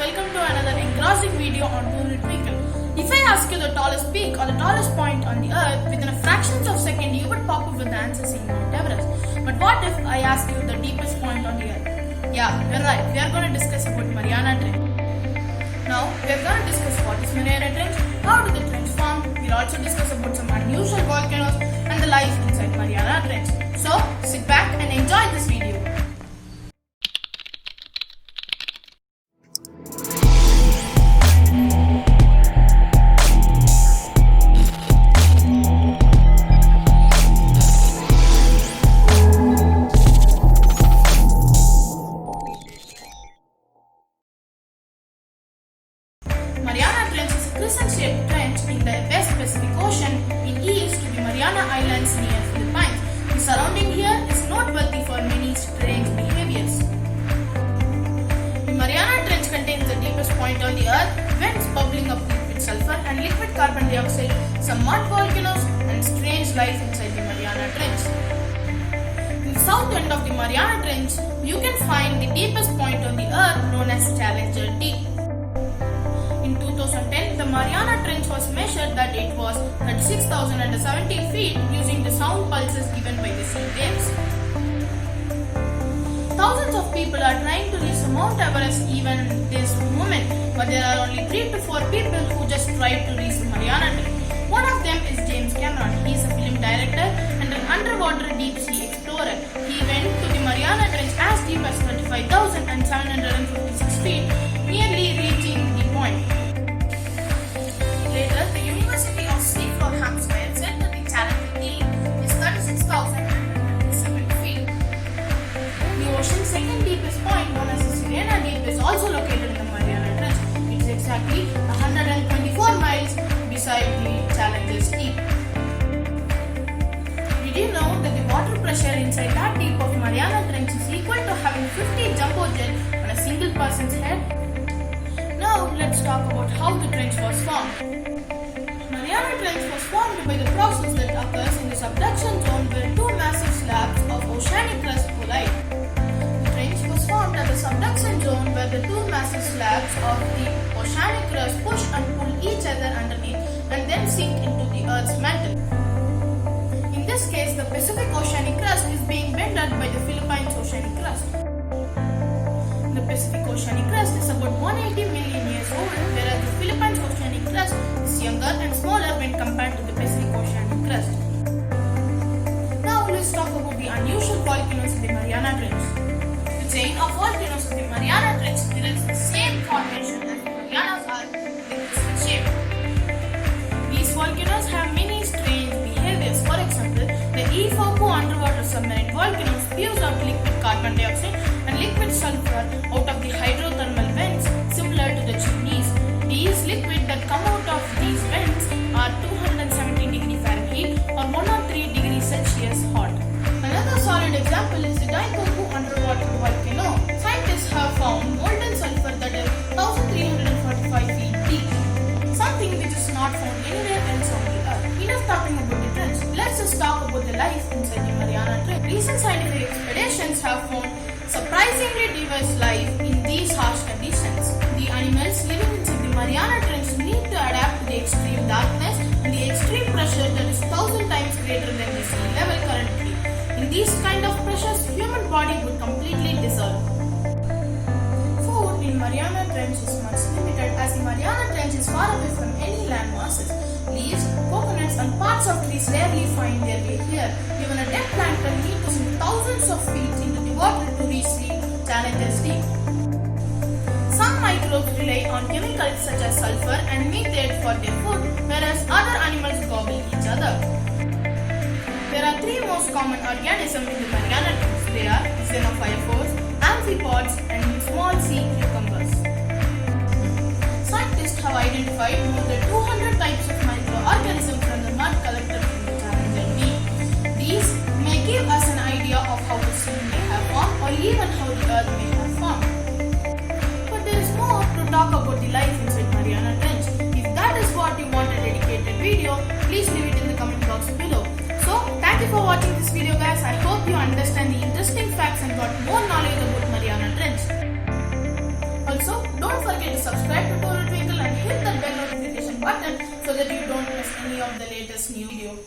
welcome to another engrossing video on Moon Twinkle. If I ask you the tallest peak or the tallest point on the earth, within a fraction of a second you would pop up with the answer saying Mount Everest. But what if I ask you the deepest point on the earth? Yeah, you're right, we are going to discuss about Mariana Trench. Now, we are going to discuss what is Mariana Trench, how did the trench form, we'll also discuss about some unusual volcanoes and the life inside Mariana Trench. So, sit back and enjoy this video. Mariana Trench is a crescent-shaped trench in the West Pacific Ocean in east to the Mariana Islands near Philippines. The surrounding here is noteworthy for many strange behaviors. The Mariana Trench contains the deepest point on the earth, vents bubbling up liquid sulfur and liquid carbon dioxide, some mud volcanoes and strange life inside the Mariana Trench. In the south end of the Mariana Trench, you can find the deepest point on the earth known as Challenger Deep. In 2010, the Mariana Trench was measured that it was 36,070 feet using the sound pulses given by the sea waves. Thousands of people are trying to reach Mount Everest even this moment, but there are only 3 to 4 people who just tried to reach the Mariana Trench. One of them is James Cameron. He is a film director and an underwater deep sea explorer. He went to the Mariana Trench as deep as 35,756 feet, nearly reaching the point. Later, the University of Hampshire said that the Challenger Deep is 36,027 feet. The ocean's second deepest point, known as the Serena Deep, is also located in the Mariana Trench. It is exactly 124 miles beside the Challenger Deep. Did you know that the water pressure inside that deep of Mariana Trench is equal to having 50 jumbo jet on a single person's head? Now let's talk about how the trench was formed. Mariana Trench was formed by the process that occurs in the subduction zone where two massive slabs of oceanic crust collide. The trench was formed at the subduction zone where the two massive slabs of the oceanic crust push and pull each other underneath and then sink into the Earth's mantle. In this case, the Pacific oceanic crust is being bended by the Philippines oceanic crust. The Pacific oceanic crust is about 180 million years old, whereas the Philippines oceanic crust is younger and smaller when compared to the Pacific oceanic crust. Now let's talk about the unusual volcanoes in the Mariana Trench. The chain of volcanoes in the Mariana Trench mirrors the same formation as the Marianas are in crescent shape. These volcanoes have many strange behaviors. For example, the E42 underwater submarine volcano spews out liquid carbon dioxide and liquid sulfur out of the hydrothermal vents similar to the chimneys. These liquid that come out of these vents are 217 degrees Fahrenheit or 103 degrees Celsius hot. Another solid example is the Daikoku underwater volcano. Scientists have found molten sulfur that is 1,345 feet deep, something which is not found anywhere else on the earth. Enough talking about the trench. Let's just talk about the life inside the Mariana Trench. Recent scientific expeditions have found surprisingly diverse life in these harsh conditions. The animals living inside the Mariana Trench need to adapt to the extreme darkness and the extreme pressure that is 1,000 times greater than the sea level currently. In these kind of pressures, human body would completely dissolve. Food in Mariana Trench is much limited as the Mariana Trench is far away from any land masses. Leaves, coconuts and parts of trees rarely find their way here. Even a dead plankton needs to sink thousands of feet into the water to reach the Challenger Deep. Some microbes rely on chemicals such as sulfur and methane for their food, whereas other animals gobble each other. There are 3 most common organisms in the Mariana Trench. They are xenophytes, amphipods and small sea cucumbers. Scientists have identified more than 200 types of microorganisms from the mud collected from the Challenger Deep. These may give us an idea of how the sea may have formed or even how the earth may have formed. But there is more to talk about the life inside Mariana Trench. If that is what you want a dedicated video, please leave it in the comment box below. So, thank you for watching this video guys. I hope you understand the interesting facts and got more knowledge about Mariana Trench. Also, don't forget to please subscribe to Twinkle and hit the bell notification button so that you don't miss any of the latest new video.